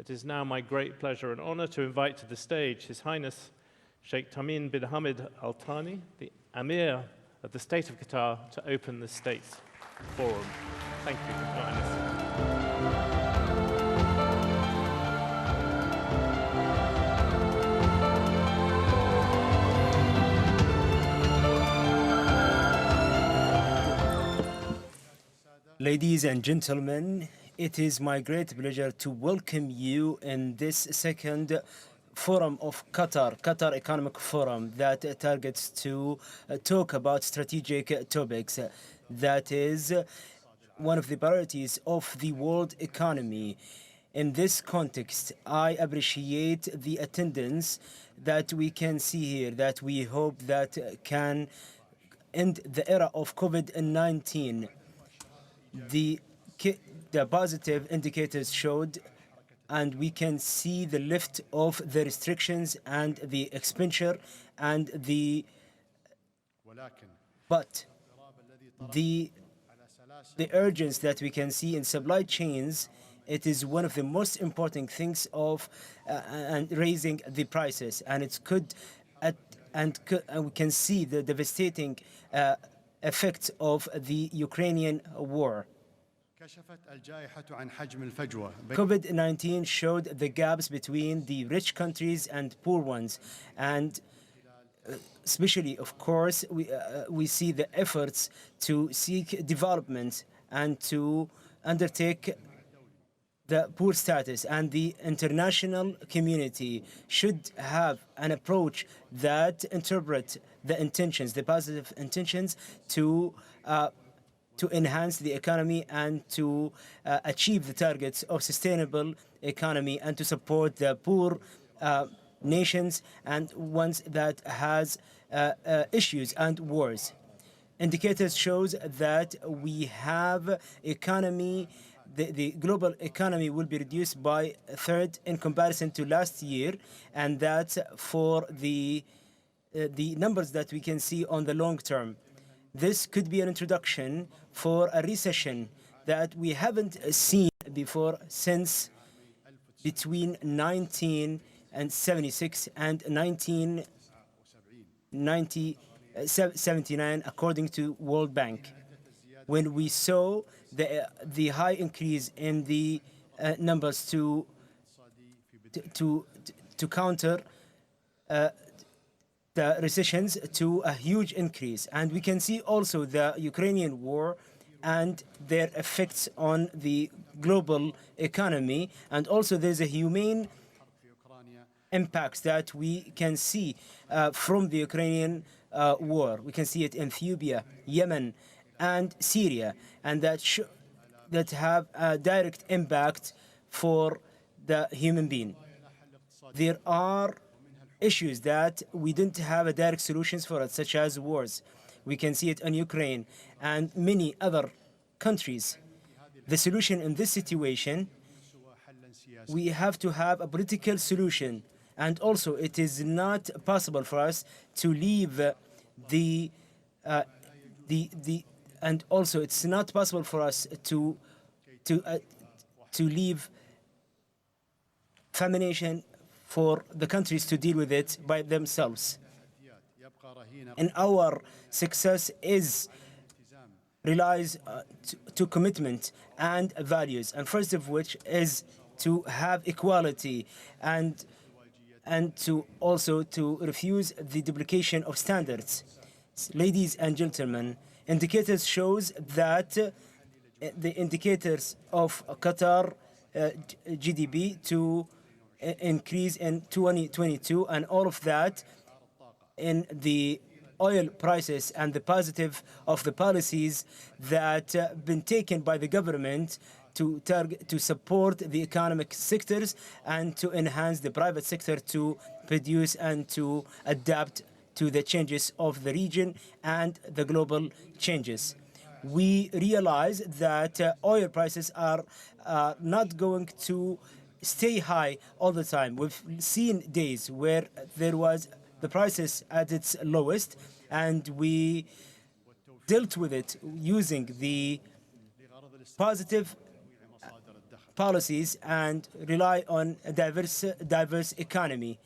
It is now my great pleasure and honor to invite to the stage His Highness Sheikh Tamim bin Hamad Al-Thani, the Amir of the State of Qatar, to open the State's Forum. Thank you, Your Highness. Ladies and gentlemen, it is my great pleasure to welcome you in this second forum of Qatar Economic Forum that targets to talk about strategic topics. That is one of the priorities of the world economy. In this context, I appreciate the attendance that we can see here, that we hope that can end the era of COVID-19. The positive indicators showed, and we can see the lift of the restrictions and the expenditure and but the urgency that we can see in supply chains, it is one of the most important things of and raising the prices, and it's and we can see the devastating effects of the Ukrainian war. COVID-19 showed the gaps between the rich countries and poor ones, and especially, of course, we see the efforts to seek development and to undertake the poor status, and the international community should have an approach that interprets the intentions, the positive intentions, to enhance the economy and to achieve the targets of sustainable economy and to support the poor nations and ones that has issues and wars. Indicators shows that we have economy. The global economy will be reduced by a third in comparison to last year, and that's for the numbers that we can see on the long term. This could be an introduction for a recession that we haven't seen before since between 1976 and 1979, according to World Bank, when we saw the high increase in the numbers to counter the recessions to a huge increase. And we can see also the Ukrainian war and their effects on the global economy, and also there's a humane impacts that we can see from the Ukrainian war. We can see it in Ethiopia, Yemen, and Syria, and that have a direct impact for the human being. There are issues that we didn't have a direct solutions for it, such as wars. We can see it in Ukraine and many other countries. The solution in this situation, we have to have a political solution, and also it is not possible for us to leave and also it's not possible for us to leave famine for the countries to deal with it by themselves. And our success relies to commitment and values, and first of which is to have equality and to also to refuse the duplication of standards. Ladies and gentlemen, indicators shows that the indicators of Qatar GDP to increase in 2022, and all of that in the oil prices and the positive of the policies that been taken by the government to support the economic sectors and to enhance the private sector to produce and to adapt to the changes of the region and the global changes. We realize that oil prices are not going to stay high all the time. We've seen days where there was the prices at its lowest, and we dealt with it using the positive policies and rely on a diverse economy.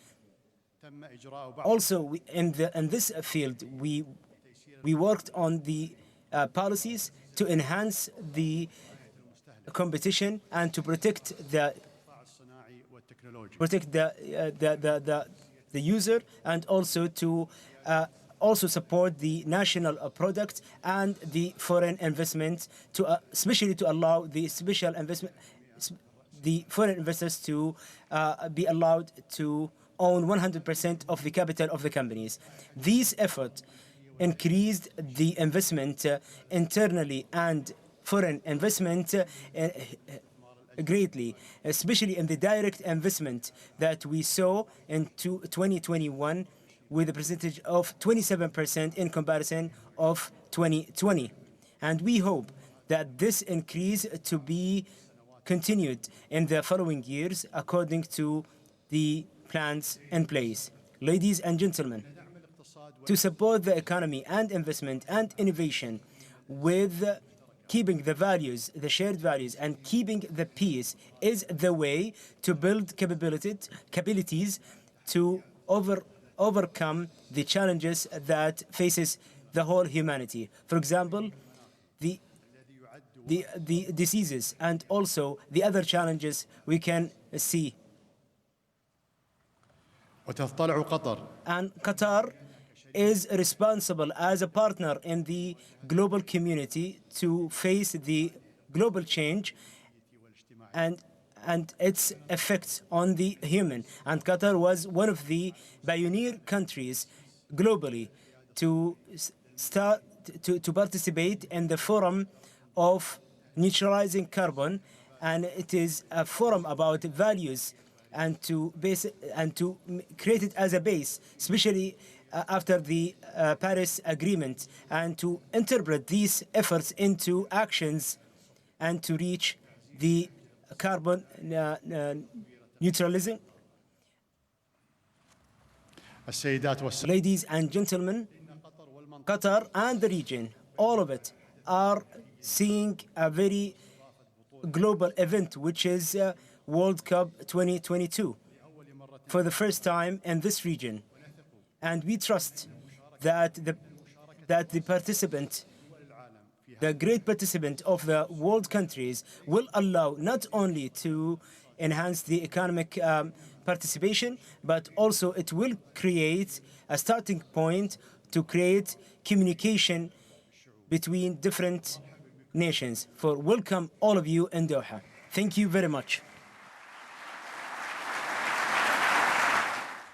Also, in this field, we worked on the policies to enhance the competition and to protect the user, and also to also support the national product and the foreign investment, to especially to allow the foreign investors to be allowed to own 100% of the capital of the companies. These efforts increased the investment internally and foreign investment greatly, especially in the direct investment that we saw in 2021 with a percentage of 27% in comparison of 2020. And we hope that this increase to be continued in the following years according to the plans in place. Ladies and gentlemen, to support the economy and investment and innovation with keeping the values, the shared values, and keeping the peace is the way to build capabilities to overcome the challenges that faces the whole humanity. For example, the diseases and also the other challenges we can see. And Qatar is responsible as a partner in the global community to face the global change and its effects on the human. And Qatar was one of the pioneer countries globally to participate in the forum of neutralizing carbon, and it is a forum about values and to create it as a base, especially after the Paris Agreement, and to interpret these efforts into actions and to reach the carbon neutralism. Ladies and gentlemen, Qatar and the region, all of it, are seeing a very global event, which is World Cup 2022, for the first time in this region. And we trust that the great participant of the world countries will allow not only to enhance the economic participation, but also it will create a starting point to create communication between different nations. For welcome all of you in Doha. Thank you very much.